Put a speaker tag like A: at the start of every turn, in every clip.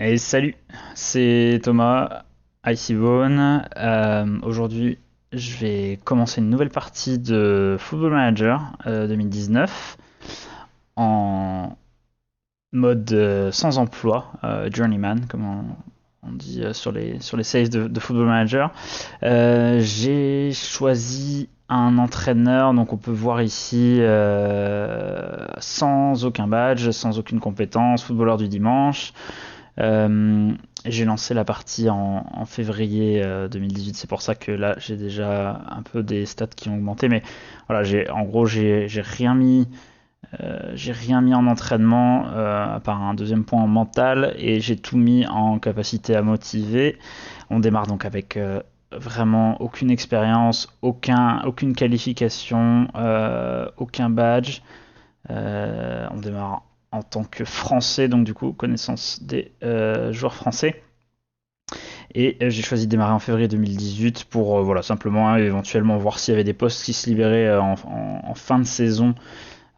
A: Et salut, c'est Thomas, Icy Bone. Aujourd'hui, je vais commencer une nouvelle partie de Football Manager 2019 en mode sans emploi, journeyman, comme on dit sur les saves de Football Manager. J'ai choisi un entraîneur, donc on peut voir ici sans aucun badge, sans aucune compétence, footballeur du dimanche. Euh, j'ai lancé la partie en février 2018, c'est pour ça que là j'ai déjà un peu des stats qui ont augmenté, mais voilà, en gros j'ai rien mis en entraînement à part un deuxième point en mental et j'ai tout mis en capacité à motiver. On démarre donc avec vraiment aucune expérience, aucune qualification, aucun badge. On démarre en tant que français, donc du coup, connaissance des joueurs français. Et j'ai choisi de démarrer en février 2018 pour voilà, simplement éventuellement voir s'il y avait des postes qui se libéraient en fin de saison.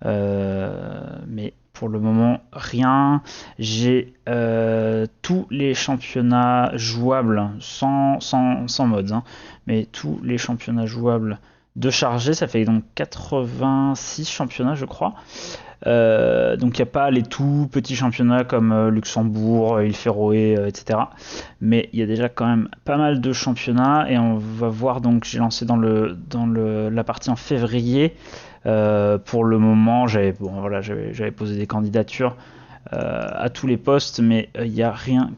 A: Mais pour le moment, rien. J'ai tous les championnats jouables, sans mods, hein, mais tous les championnats jouables de charger. Ça fait donc 86 championnats, je crois. Donc il n'y a pas les tout petits championnats comme Luxembourg, Île Féroé, etc. Mais il y a déjà quand même pas mal de championnats et on va voir. Donc j'ai lancé la partie en février. Pour le moment, j'avais posé des candidatures à tous les postes, mais il n'y a rien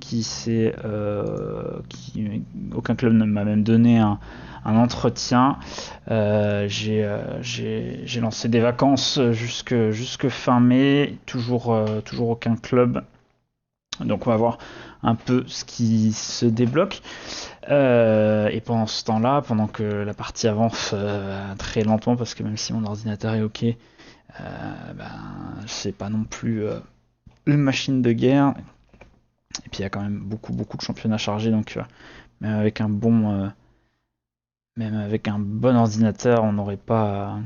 A: aucun club ne m'a même donné un entretien. J'ai lancé des vacances jusque fin mai, toujours aucun club. Donc on va voir un peu ce qui se débloque. Et pendant ce temps-là, pendant que la partie avance très lentement, parce que même si mon ordinateur est ok, ben, c'est pas non plus une machine de guerre. Et puis il y a quand même beaucoup de championnats chargés, donc même avec un bon, même avec un bon ordinateur, on n'aurait pas.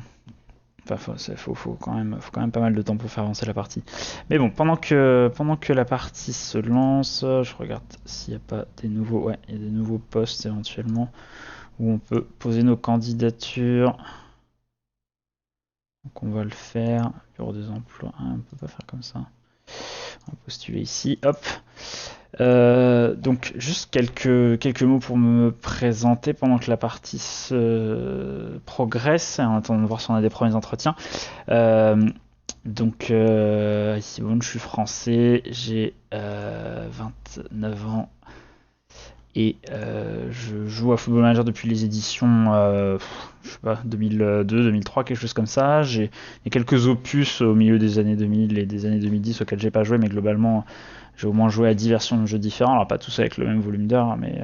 A: Enfin, faut quand même pas mal de temps pour faire avancer la partie. Mais bon, pendant que la partie se lance, je regarde s'il n'y a pas des nouveaux. Ouais, il y a des nouveaux postes éventuellement où on peut poser nos candidatures. Donc on va le faire. Bureau des emplois, hein, on peut pas faire comme ça. On va postuler ici. Hop. Donc juste quelques mots pour me présenter pendant que la partie se progresse, en attendant de voir si on a des premiers entretiens. Euh, ici, bon, je suis français, j'ai 29 ans et je joue à Football Manager depuis les éditions, je sais pas, 2002, 2003, quelque chose comme ça. Il y a quelques opus au milieu des années 2000 et des années 2010 auxquels j'ai pas joué, mais globalement, j'ai au moins joué à diverses versions de jeux différents. Alors pas tous avec le même volume d'heures, mais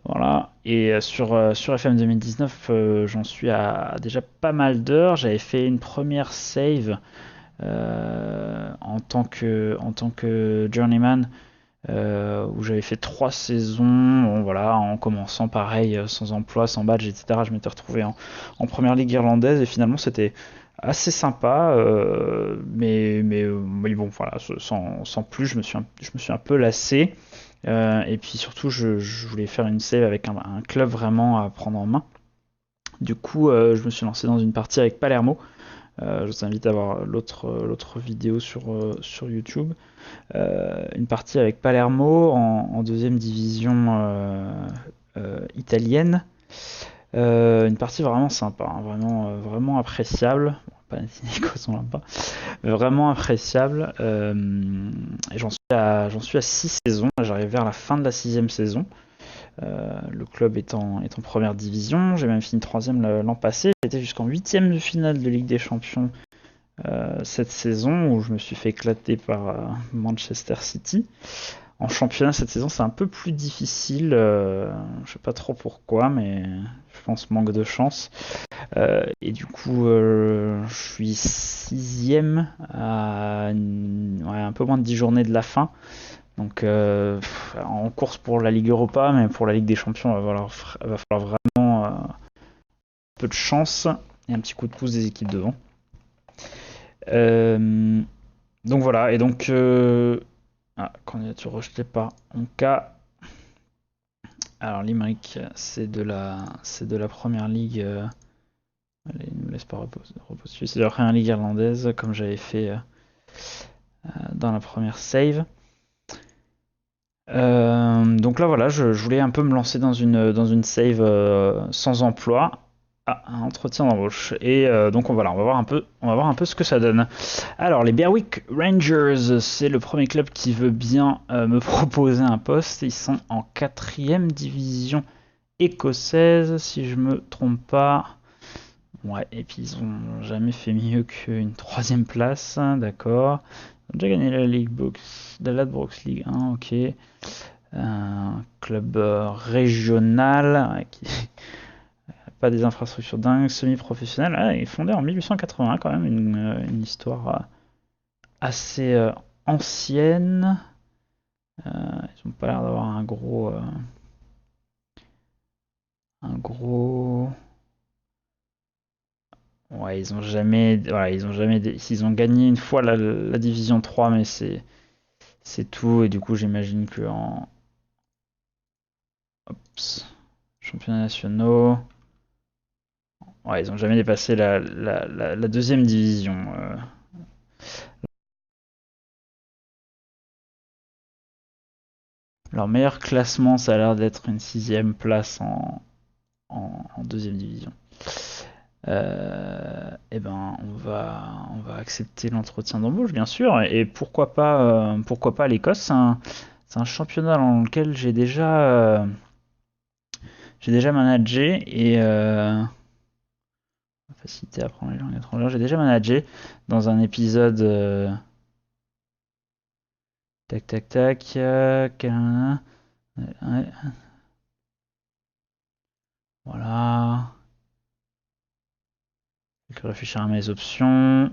A: voilà. Et sur FM 2019, j'en suis à déjà pas mal d'heures. J'avais fait une première save en tant que journeyman où j'avais fait 3 saisons, bon, voilà, en commençant pareil, sans emploi, sans badge, etc. Je m'étais retrouvé en première ligue irlandaise et finalement c'était assez sympa, mais bon, voilà, sans plus, je me suis un peu lassé. Et puis surtout, je voulais faire une save avec un club vraiment à prendre en main. Du coup, je me suis lancé dans une partie avec Palermo. Je vous invite à voir l'autre vidéo sur YouTube. Une partie avec Palermo en deuxième division italienne. Une partie vraiment sympa, hein, vraiment appréciable. Bon, pas Nico, on l'a pas. Vraiment appréciable. Et j'en suis à 6 saisons. J'arrive vers la fin de la sixième saison. Le club est en première division. J'ai même fini troisième l'an passé. J'étais jusqu'en huitième de finale de Ligue des Champions cette saison où je me suis fait éclater par Manchester City. En championnat cette saison c'est un peu plus difficile, je sais pas trop pourquoi, mais je pense manque de chance. Et du coup je suis sixième à ouais, un peu moins de 10 journées de la fin. Donc en course pour la Ligue Europa, mais pour la Ligue des Champions va falloir vraiment un peu de chance et un petit coup de pouce des équipes devant. Euh, donc voilà, et donc Ah, candidature rejetée par Onka. Alors Limerick, c'est de la première ligue. Allez, il ne me laisse pas repostuler. C'est de la première ligue irlandaise, comme j'avais fait dans la première save. Donc là voilà, je voulais un peu me lancer dans une save sans emploi. Ah, un entretien d'embauche. Et donc voilà, on va voir un peu ce que ça donne. Alors les Berwick Rangers, c'est le premier club qui veut bien me proposer un poste. Ils sont en 4e division écossaise, si je me trompe pas. Ouais, et puis ils ont jamais fait mieux qu'une 3e place, d'accord. Ils ont déjà gagné la Ligue Box, la Ladbrokes League 1, ok. Un club régional qui n'a pas des infrastructures dingues, semi-professionnel. Ah, il est fondé en 1881 quand même, une histoire assez ancienne. Ils n'ont pas l'air d'avoir un gros. Ouais, ils ont jamais, voilà, ils ont gagné une fois la division 3, mais c'est tout. Et du coup, j'imagine que en Oups, championnats nationaux, ouais, ils ont jamais dépassé la 2e division. Leur meilleur classement, ça a l'air d'être une 6e place en 2e division. Eh ben, on va accepter l'entretien d'embauche, bien sûr, et pourquoi pas l'Écosse. C'est un championnat dans lequel j'ai déjà managé et facilité à apprendre les langues étrangères. J'ai déjà managé dans un épisode. Tac, tac, tac. Ouais, voilà. Je vais réfléchir à mes options.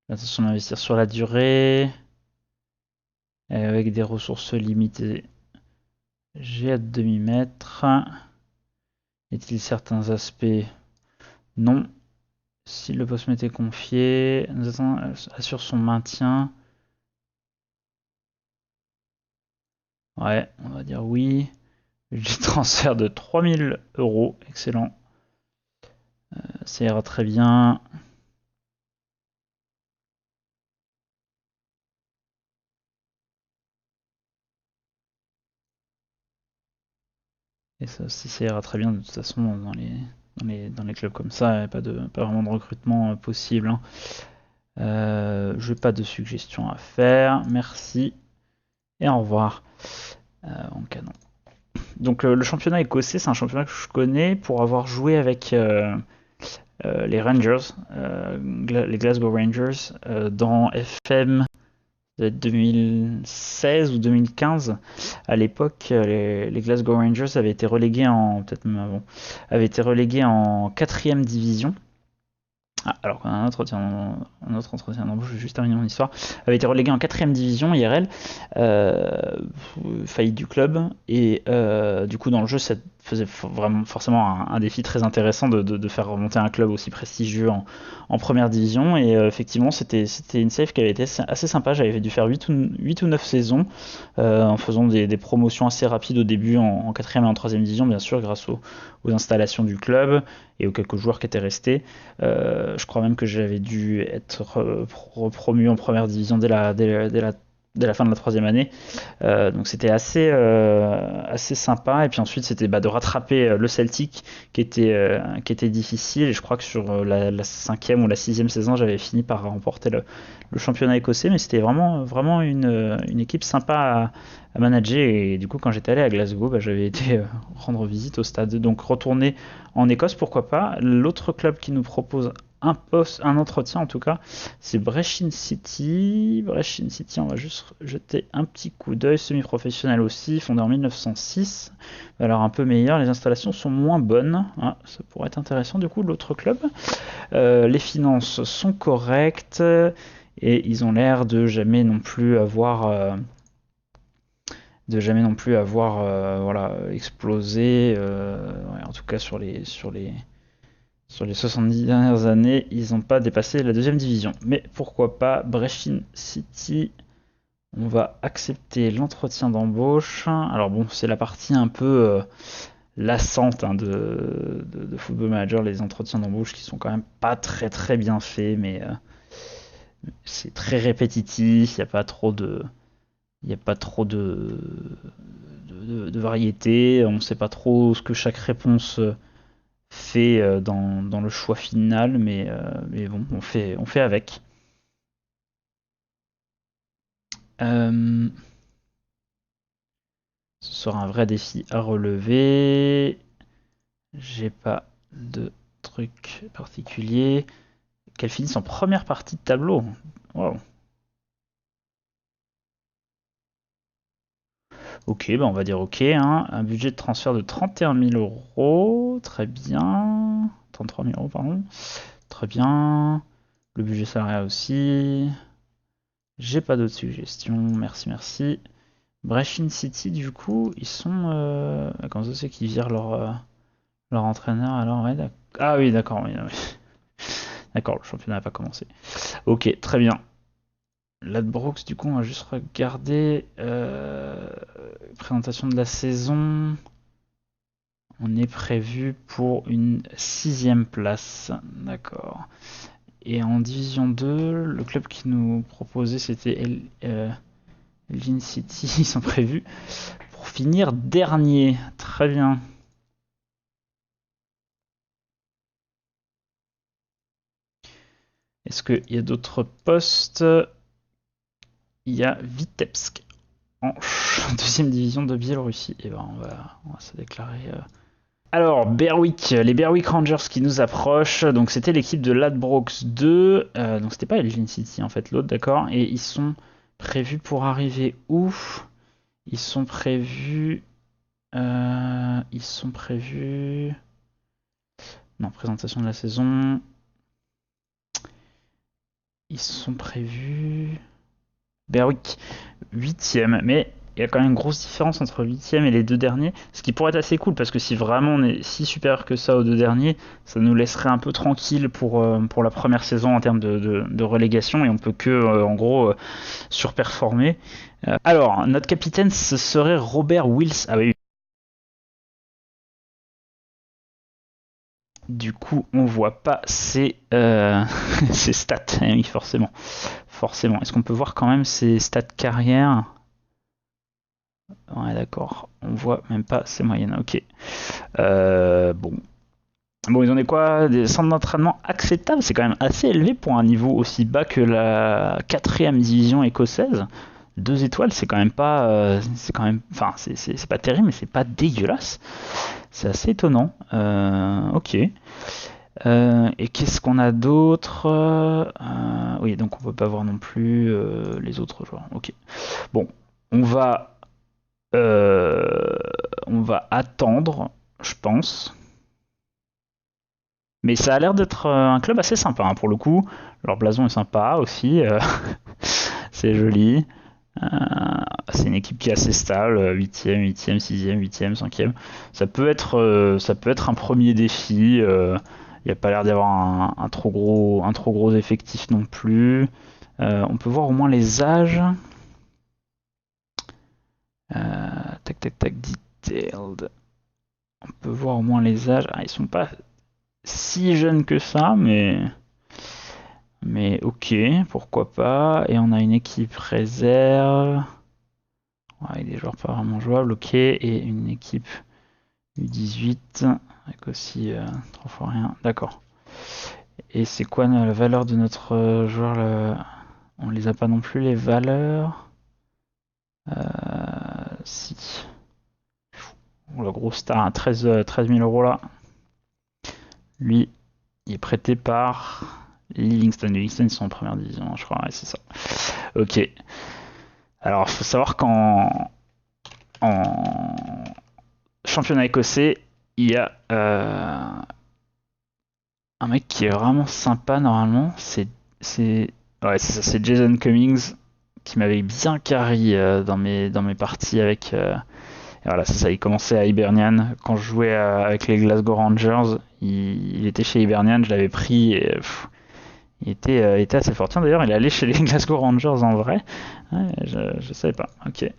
A: Attention d'investir sur la durée. Avec des ressources limitées. J'ai hâte de m'y mettre. Y a-t-il certains aspects? Non. Si le poste m'était confié, nous assure son maintien. Ouais, on va dire oui. Budget de transfert de 3 000 euros. Excellent. Ça ira très bien. Et ça aussi, ça ira très bien de toute façon dans les clubs comme ça. Il n'y a pas vraiment de recrutement possible, hein. Je n'ai pas de suggestions à faire. Merci. Et au revoir. En canon. Donc le championnat écossais, c'est un championnat que je connais pour avoir joué avec les Rangers, les Glasgow Rangers, dans FM 2016 ou 2015. À l'époque, les Glasgow Rangers avaient été relégués peut-être même avant, avaient été relégués en 4e division. Ah, alors qu'on a un autre entretien d'embauche, je vais juste terminer mon histoire, avait été relégué en 4e division IRL, faillite du club, et du coup dans le jeu ça faisait vraiment forcément un défi très intéressant de faire remonter un club aussi prestigieux en première division, et effectivement c'était une save qui avait été assez sympa. J'avais dû faire 8 ou 9 saisons en faisant des promotions assez rapides au début en 4e et en 3e division, bien sûr grâce aux installations du club et aux quelques joueurs qui étaient restés. Je crois même que j'avais dû être promu en première division dès la fin de la 3e année. Donc c'était assez sympa. Et puis ensuite, c'était de rattraper le Celtic qui était difficile. Et je crois que sur la 5e ou la 6e saison, j'avais fini par remporter le championnat écossais. Mais c'était vraiment, vraiment une équipe sympa à manager. Et du coup, quand j'étais allé à Glasgow, j'avais été rendre visite au stade. Donc retourner en Écosse, pourquoi pas. L'autre club qui nous propose un entretien en tout cas, c'est Brechin City. Brechin City, on va juste jeter un petit coup d'œil. Semi-professionnel aussi, fondé en 1906. Alors un peu meilleur, les installations sont moins bonnes. Ah, ça pourrait être intéressant du coup, l'autre club. Les finances sont correctes et ils ont l'air de jamais non plus avoir voilà, explosé, ouais, en tout cas sur les Sur les 70 dernières années, ils n'ont pas dépassé la deuxième division. Mais pourquoi pas Brechin City. On va accepter l'entretien d'embauche. Alors bon, c'est la partie un peu lassante hein, de Football Manager, les entretiens d'embauche qui sont quand même pas très très bien faits, mais c'est très répétitif. Il n'y a pas trop de, il y a pas trop de variété. On ne sait pas trop ce que chaque réponse fait dans le choix final, mais bon, on fait avec. Euh, Ce sera un vrai défi à relever. J'ai pas de truc particulier. Qu'elle finisse en première partie de tableau. Wow. Ok, bah on va dire ok. Hein. Un budget de transfert de 31 000 euros. Très bien. 33 000 euros, pardon. Très bien. Le budget salarial aussi. J'ai pas d'autres suggestions. Merci, merci. Brechin City, du coup, ils sont. Comment ça c'est qu'ils virent leur entraîneur alors ouais, ah oui, d'accord. Oui, oui. D'accord, le championnat n'a pas commencé. Ok, très bien. Ladbrokes, du coup, on va juste regarder. Présentation de la saison. On est prévu pour une 6ème place. D'accord. Et en Division 2, le club qui nous proposait, c'était Elgin City. Ils sont prévus pour finir dernier. Très bien. Est-ce qu'il y a d'autres postes? Il y a Vitebsk en deuxième division de Biélorussie. Et ben on va se déclarer. Alors, Berwick, les Berwick Rangers qui nous approchent. Donc c'était l'équipe de Ladbrokes 2. Donc c'était pas Elgin City en fait, l'autre, d'accord. Et ils sont prévus pour arriver où? Ils sont prévus. Ils sont prévus. Non, présentation de la saison. Ils sont prévus. Berwick, 8ème, mais il y a quand même une grosse différence entre le 8ème et les deux derniers, ce qui pourrait être assez cool, parce que si vraiment on est si supérieur que ça aux deux derniers, ça nous laisserait un peu tranquille pour la première saison en termes de relégation, et on peut que, en gros, surperformer. Alors, notre capitaine, ce serait Robert Wills. Ah oui. Du coup, on voit pas ses, ses stats, oui, forcément. Forcément. Est-ce qu'on peut voir quand même ses stats carrière? Ouais, d'accord. On voit même pas ses moyennes. Ok. Bon. Bon, ils ont des quoi? Des centres d'entraînement acceptables. C'est quand même assez élevé pour un niveau aussi bas que la 4ème division écossaise. 2 étoiles, c'est quand même pas. C'est quand même. Enfin, c'est pas terrible, mais c'est pas dégueulasse. C'est assez étonnant. Ok. Et qu'est-ce qu'on a d'autre? Oui, donc on peut pas voir non plus les autres joueurs. Ok. Bon, on va euh, on va attendre, je pense. Mais ça a l'air d'être un club assez sympa hein, pour le coup. Leur blason est sympa aussi. C'est joli. Euh, c'est une équipe qui est assez stable. 8ème, 8ème, 6ème, 8ème, 5ème. Ça peut être un premier défi. Il n'y a pas l'air d'y avoir un trop gros effectif non plus. On peut voir au moins les âges. Tac, tac, tac, detailed. On peut voir au moins les âges. Ah, ils sont pas si jeunes que ça, mais ok, pourquoi pas. Et on a une équipe réserve. Ouais, avec des joueurs pas vraiment jouables, ok. Et une équipe U18 avec aussi 3 fois rien. D'accord. Et c'est quoi la valeur de notre joueur On les a pas non plus les valeurs. Si. Oh, le gros star, hein, 13 000 euros là. Lui, il est prêté par Livingston. Livingston, ils sont en première division, je crois, ouais, c'est ça. Ok. Alors, il faut savoir en championnat écossais, il y a un mec qui est vraiment sympa normalement. Ouais, c'est ça, c'est Jason Cummings qui m'avait bien carry dans mes parties avec Et voilà, c'est ça, il commençait à Hibernian. Quand je jouais avec les Glasgow Rangers, il était chez Hibernian, je l'avais pris et il était assez fort. Tiens, d'ailleurs, il est allé chez les Glasgow Rangers en vrai. Ouais, je savais pas. Ok.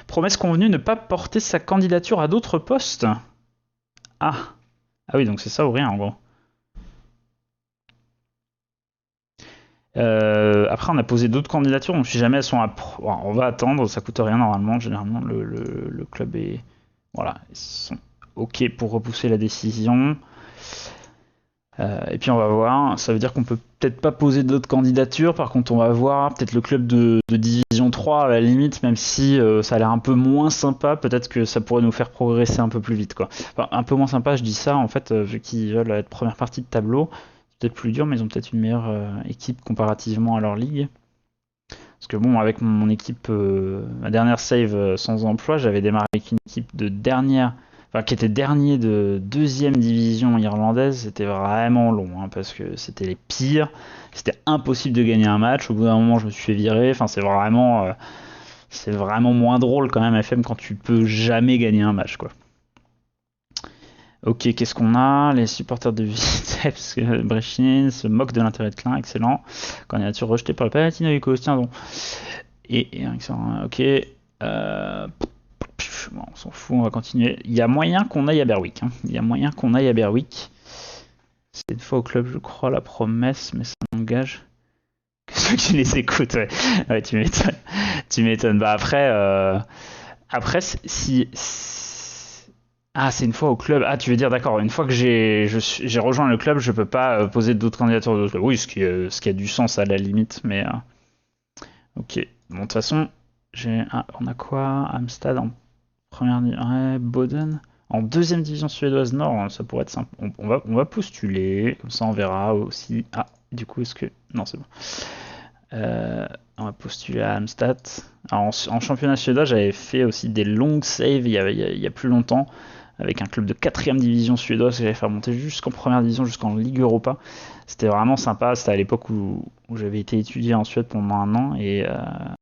A: Promesse convenue, ne pas porter sa candidature à d'autres postes. Ah. Ah oui, donc c'est ça ou rien en gros. Après, on a posé d'autres candidatures, donc si jamais elles sont on va attendre, ça coûte rien normalement. Généralement, le club est. Voilà, ils sont OK pour repousser la décision. Et puis on va voir, ça veut dire qu'on peut peut-être pas poser d'autres candidatures, par contre on va voir peut-être le club de Division 3 à la limite, même si ça a l'air un peu moins sympa, peut-être que ça pourrait nous faire progresser un peu plus vite quoi. Enfin, un peu moins sympa, je dis ça en fait, vu qu'ils veulent être première partie de tableau, c'est peut-être plus dur, mais ils ont peut-être une meilleure équipe comparativement à leur ligue. Parce que bon, avec mon équipe, ma dernière save sans emploi, j'avais démarré avec une équipe de dernière, enfin qui était dernier de deuxième division irlandaise. C'était vraiment long, hein, parce que c'était les pires. C'était impossible de gagner un match. Au bout d'un moment, je me suis fait virer. Enfin, c'est vraiment moins drôle quand même FM quand tu peux jamais gagner un match, quoi. Ok, qu'est-ce qu'on a? Les supporters de Vitesse Brechin se moquent de l'intérêt de Klein, excellent. Candidature rejetée par le Panathinaikos, tiens donc. Excellent, ok. Bon, on s'en fout, on va continuer. Il y a moyen qu'on aille à Berwick. Hein. Il y a moyen qu'on aille à Berwick. C'est une fois au club, je crois, la promesse, mais ça n'engage que ceux qui les écoutent. Ouais, ouais tu m'étonnes. Tu m'étonnes. Bah après, si, ah, c'est une fois au club. Ah, tu veux dire, d'accord, une fois que j'ai rejoint le club, je peux pas poser d'autres candidatures d'autres clubs. Oui, ce qui a du sens à la limite, mais ok. Bon, de toute façon, on a quoi? Amstad en première ouais, Boden en deuxième division suédoise nord, hein, ça pourrait être simple. On va postuler, comme ça on verra aussi. Ah, du coup, est-ce que. Non, c'est bon. On va postuler à Amstad. Alors, en championnat suédois, j'avais fait aussi des longues saves il y a plus longtemps avec un club de 4ème division suédoise que j'avais fait remonter jusqu'en première division, jusqu'en Ligue Europa. C'était vraiment sympa, c'était à l'époque où j'avais été étudié en Suède pendant un an et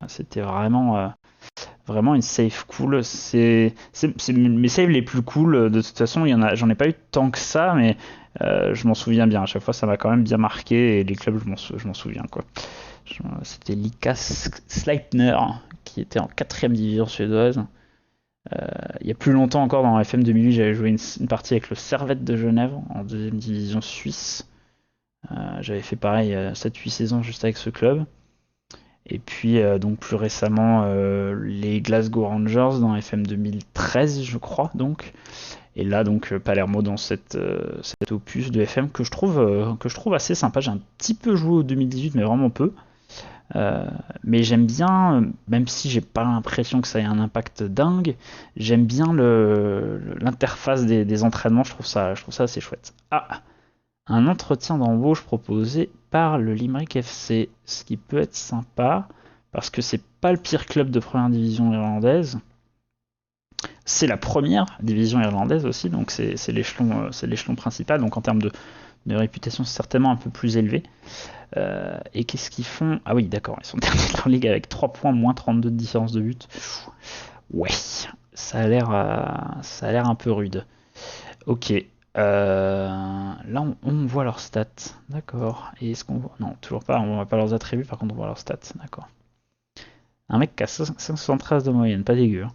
A: c'était vraiment une save cool. C'est mes saves les plus cool, de toute façon, j'en ai pas eu tant que ça, mais je m'en souviens bien. À chaque fois, ça m'a quand même bien marqué et les clubs, je m'en souviens quoi. C'était Likas Sleipner qui était en 4ème division suédoise. Il y a plus longtemps encore dans FM 2008, j'avais joué une partie avec le Servette de Genève en deuxième division suisse. J'avais fait pareil 7-8 saisons juste avec ce club. Et puis donc plus récemment les Glasgow Rangers dans FM 2013 je crois donc. Et là donc Palermo dans cet opus de FM que je trouve assez sympa. J'ai un petit peu joué au 2018 mais vraiment peu. Mais j'aime bien, même si j'ai pas l'impression que ça ait un impact dingue, j'aime bien l'interface des entraînements, je trouve ça assez chouette. Ah, un entretien d'embauche proposé par le Limerick FC, ce qui peut être sympa, parce que c'est pas le pire club de première division irlandaise. C'est la première division irlandaise aussi, donc c'est l'échelon principal, donc en termes de réputation c'est certainement un peu plus élevé. Et qu'est-ce qu'ils font? Ah oui, d'accord, ils sont derniers de leur ligue avec 3 points, moins 32 de différence de but. Ouais, ça a l'air un peu rude. Ok. Là, on voit leurs stats. D'accord. Et est-ce qu'on voit. Non, toujours pas. On voit pas leurs attributs, par contre, on voit leurs stats. D'accord. Un mec qui a 573 de moyenne, pas dégueu.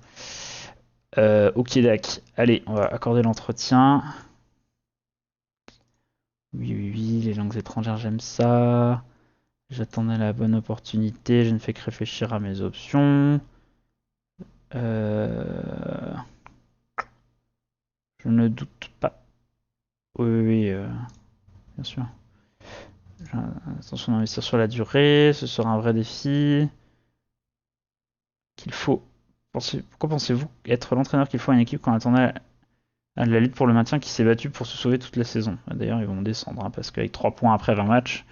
A: Ok, Dak. Allez, on va accorder l'entretien. Oui, oui, oui, les langues étrangères, j'aime ça. J'attendais la bonne opportunité, je ne fais que réfléchir à mes options. Euh, Je ne doute pas. Oui, oui, oui, bien sûr. Attention d'investir sur la durée, ce sera un vrai défi. Qu'il faut. Pourquoi pensez-vous être l'entraîneur qu'il faut à une équipe quand on attendait à la lutte pour le maintien qui s'est battue pour se sauver toute la saison? D'ailleurs, ils vont descendre, hein, parce qu'avec 3 points après 20 matchs,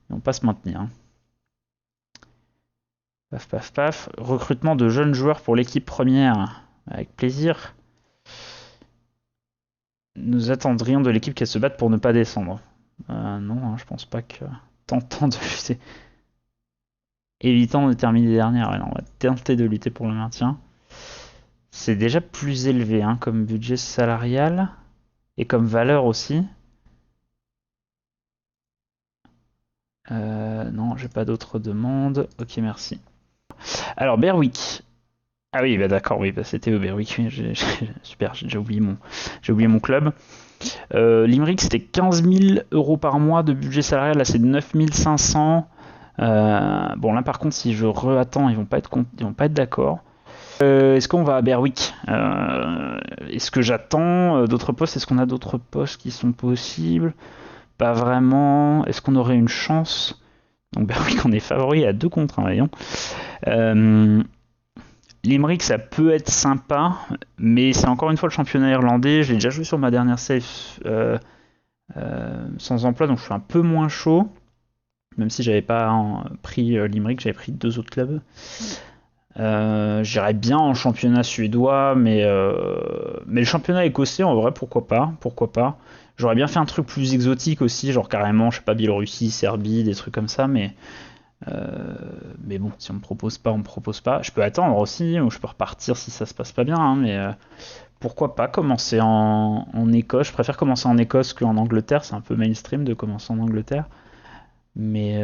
A: ils vont pas se maintenir. Hein. Paf, paf, paf. Recrutement de jeunes joueurs pour l'équipe première. Avec plaisir. Nous attendrions de l'équipe qu'elle se batte pour ne pas descendre. Non, hein, je pense pas que. Tentant de lutter. Évitant de terminer dernière. Ouais, non, on va tenter de lutter pour le maintien. C'est déjà plus élevé hein, comme budget salarial et comme valeur aussi. Non, j'ai pas d'autres demandes. Ok, merci. Alors, Berwick. Ah oui, bah d'accord, oui, bah c'était Berwick. Oui, super, j'ai oublié mon club. Limerick, c'était 15 000 euros par mois de budget salarial. Là, c'est 9 500. Bon, là, par contre, si je re-attends, ils vont pas être d'accord. Est-ce qu'on va à Berwick Est-ce que j'attends d'autres postes? Est-ce qu'on a d'autres postes qui sont possibles? Pas vraiment. Est-ce qu'on aurait une chance? Donc Berwick, on est favori à 2 contre 1, voyons. Euh, Limerick, ça peut être sympa, mais c'est encore une fois le championnat irlandais. Je l'ai déjà joué sur ma dernière save sans emploi, donc je suis un peu moins chaud. Même si j'avais pas pris Limerick, j'avais pris 2 autres clubs. J'irais bien en championnat suédois, mais le championnat écossais, en vrai, pourquoi pas? Pourquoi pas? J'aurais bien fait un truc plus exotique aussi, genre carrément, je sais pas, Biélorussie, Serbie, des trucs comme ça, mais bon, si on me propose pas, on me propose pas. Je peux attendre aussi, ou je peux repartir si ça se passe pas bien, hein, mais pourquoi pas commencer en Écosse. Je préfère commencer en Écosse qu'en Angleterre, c'est un peu mainstream de commencer en Angleterre. Mais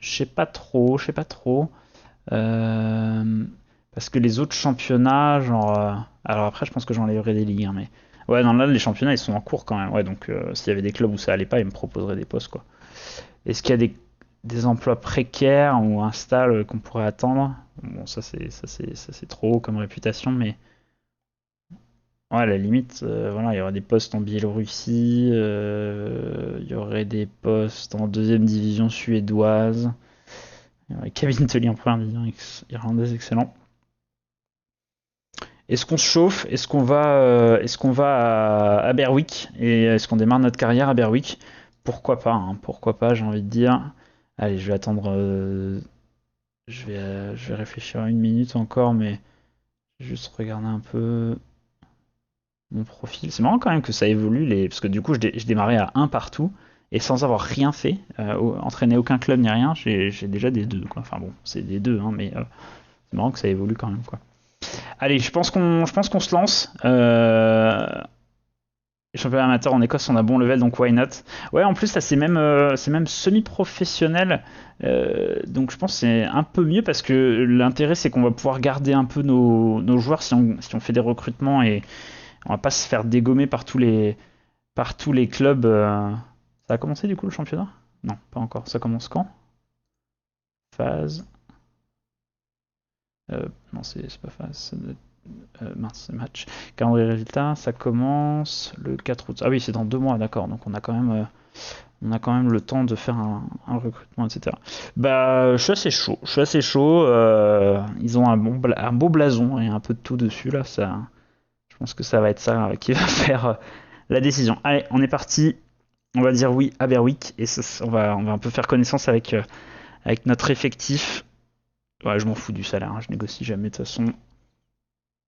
A: je sais pas trop, je sais pas trop. Euh, Parce que les autres championnats, genre. Alors après, je pense que j'enlèverai des ligues, hein, mais. Ouais, non, là, les championnats, ils sont en cours quand même. Ouais, donc s'il y avait des clubs où ça allait pas, ils me proposeraient des postes, quoi. Est-ce qu'il y a des emplois précaires ou instables qu'on pourrait attendre? Bon, ça c'est trop haut comme réputation, mais. Ouais, à la limite, voilà, il y aurait des postes en Biélorussie, il y aurait des postes en deuxième division suédoise, il y aurait Kevin Tully en première division irlandaise, excellent. Est-ce qu'on se chauffe? Est-ce qu'on va à Berwick? Et est-ce qu'on démarre notre carrière à Berwick? Pourquoi pas, hein, pourquoi pas, j'ai envie de dire. Allez, je vais attendre. Je vais réfléchir 1 minute encore, mais juste regarder un peu mon profil. C'est marrant quand même que ça évolue, parce que du coup, je démarrais à 1 partout, et sans avoir rien fait, entraîné aucun club ni rien, j'ai déjà des 2, quoi. Enfin bon, c'est des 2, hein, mais c'est marrant que ça évolue quand même, quoi. Allez, je pense qu'on se lance. Championnat amateur en Écosse, on a bon level, donc why not? Ouais, en plus là, c'est même semi-professionnel, donc je pense que c'est un peu mieux parce que l'intérêt c'est qu'on va pouvoir garder un peu nos joueurs si on fait des recrutements et on va pas se faire dégommer par tous les clubs. Ça a commencé du coup le championnat? Non, pas encore. Ça commence quand? Phase. Non, c'est pas phase. Mince, c'est match. Calendrier résultat, ça commence le 4 août. Ah oui, c'est dans 2 mois, d'accord. Donc on a quand même le temps de faire un recrutement, etc. Bah, je suis assez chaud. Je suis assez chaud. Ils ont un beau blason et un peu de tout dessus là. Je pense que ça va être ça qui va faire la décision. Allez, on est parti. On va dire oui à Berwick et on va un peu faire connaissance avec notre effectif. Ouais, je m'en fous du salaire, hein, je négocie jamais de toute façon.